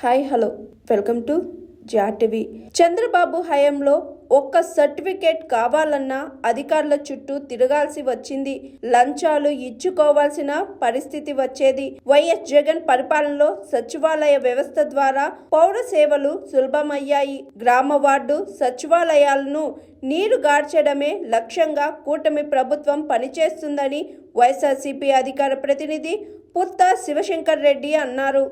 Hi hello welcome to GRTV. Chandrababu హయాంలో ఒక్క certificate కావాలన్నా అధికారుల చుట్టూ తిరగాల్సి వచ్చింది. లంచాలు ఇచ్చుకోవాల్సిన పరిస్థితి వచ్చేది. వైఎస్ జగన్ పరిపాలనలో సచివాలయ వ్యవస్థ ద్వారా పౌర సేవలు సులభమయ్యాయి. గ్రామ వార్డు సచివాలయాలను నీరు గార్చడమే లక్ష్యంగా కూటమి ప్రభుత్వం పనిచేస్తుందని వైఎస్ఆర్సీపీ అధికార ప్రతినిధి పుత్త శివశంకర్ రెడ్డి అన్నారు.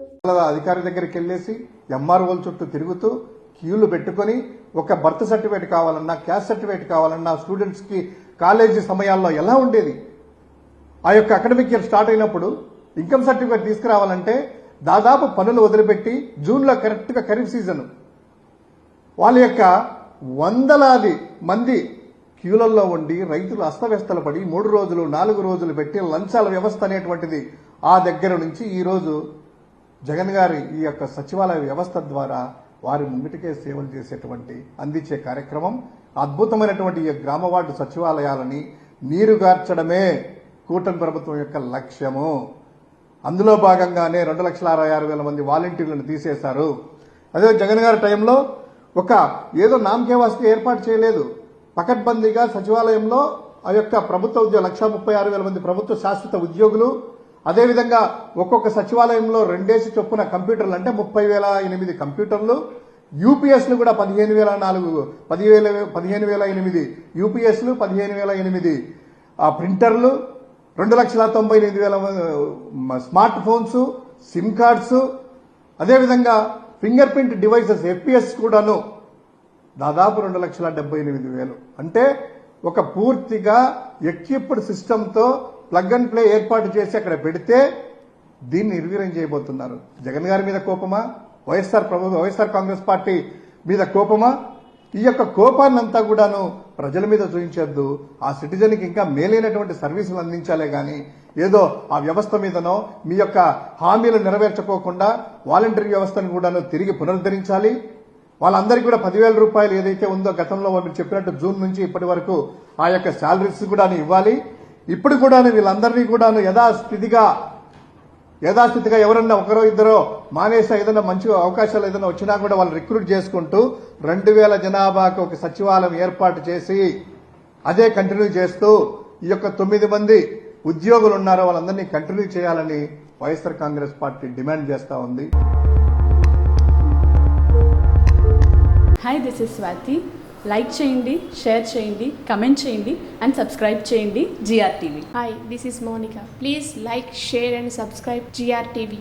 అధికారి దగ్గరికి వెళ్ళేసి ఎంఆర్ఓల చుట్టూ తిరుగుతూ క్యూలు పెట్టుకుని ఒక బర్త్ సర్టిఫికేట్ కావాలన్నా, క్యాస్ట్ సర్టిఫికేట్ కావాలన్నా స్టూడెంట్స్ కి కాలేజీ సమయాల్లో ఎలా ఉండేది? ఆ యొక్క అకాడమిక్ ఇయర్ స్టార్ట్ అయినప్పుడు ఇన్కమ్ సర్టిఫికేట్ తీసుకురావాలంటే దాదాపు పనులు వదిలిపెట్టి జూన్లో కరెక్ట్ గా ఖరీఫ్ సీజన్ వాళ్ళ యొక్క వందలాది మంది క్యూలల్లో ఉండి రైతులు అస్తవ్యస్తలు పడి 3 రోజులు 4 రోజులు పెట్టి లంచాల వ్యవస్థ అనేటువంటిది ఆ దగ్గర నుంచి ఈ రోజు జగన్ గారి ఈ యొక్క సచివాలయ వ్యవస్థ ద్వారా వారి ముంగిటికే సేవలు చేసేటువంటి అందించే కార్యక్రమం, అద్భుతమైనటువంటి ఈ గ్రామ వార్డు సచివాలయాలని నీరుగార్చడమే కూటమి ప్రభుత్వం యొక్క లక్ష్యము. అందులో భాగంగానే 2,66,000 మంది వాలంటీర్లను తీసేశారు. అదే జగన్ గారి టైంలో ఒక ఏదో నామకే వాస్తే ఏర్పాటు చేయలేదు. పకడ్బందీగా సచివాలయంలో ఆ యొక్క ప్రభుత్వ ఉద్యోగులు 1,36,000 మంది ప్రభుత్వ శాశ్వత ఉద్యోగులు, అదేవిధంగా ఒక్కొక్క సచివాలయంలో 2 చొప్పున కంప్యూటర్లు అంటే 30,008 కంప్యూటర్లు, యూపీఎస్లు కూడా 15,008 యూపీఎస్లు, 15,008 ప్రింటర్లు, 2,98,000 స్మార్ట్ ఫోన్స్, సిమ్ కార్డ్స్, అదేవిధంగా ఫింగర్ ప్రింట్ డివైసెస్ ఎఫ్పిఎస్ కూడాను దాదాపు 2,78,000. అంటే ఒక పూర్తిగా ఎక్విప్డ్ సిస్టంతో ప్లగ్ అండ్ ప్లే ఏర్పాటు చేసి అక్కడ పెడితే దీన్ని నిర్వీర్యం చేయబోతున్నారు. జగన్ గారి మీద కోపమా, వైఎస్ఆర్ కాంగ్రెస్ పార్టీ మీద కోపమా? ఈ యొక్క కోపాన్నంతా కూడాను ప్రజల మీద చూపించొద్దు. ఆ సిటిజన్కి ఇంకా మేలైనటువంటి సర్వీసులు అందించాలే గాని ఏదో ఆ వ్యవస్థ మీదనో మీ యొక్క హామీలు నెరవేర్చుకోకుండా వాలంటరీ వ్యవస్థను కూడాను తిరిగి పునరుద్ధరించాలి. వాళ్ళందరికీ కూడా 10,000 రూపాయలు ఏదైతే ఉందో గతంలో మీరు చెప్పినట్టు జూన్ నుంచి ఇప్పటి వరకు ఆ యొక్క శాలరీస్ కూడా ఇవ్వాలి. ఇప్పుడు కూడా వీళ్ళందరినీ కూడా యథాస్థితిగా ఎవరన్నా ఒకరో ఇద్దరో మానేసా ఏదైనా మంచి అవకాశాలు ఏదైనా వచ్చినా కూడా వాళ్ళు రిక్రూట్ చేసుకుంటూ 2,000 జనాభాకు ఒక సచివాలయం ఏర్పాటు చేసి అదే కంటిన్యూ చేస్తూ ఈ యొక్క 9 మంది ఉద్యోగులు ఉన్నారో వాళ్ళందరినీ కంటిన్యూ చేయాలని వైఎస్ఆర్ కాంగ్రెస్ పార్టీ డిమాండ్ చేస్తా ఉంది. Hi, this is Swathi. Like చేయండి, షేర్ చేయండి, కమెంట్ చేయండి అండ్ సబ్స్క్రైబ్ చేయండి GRTV. Hi, this is Monica. Please like, share and subscribe GRTV.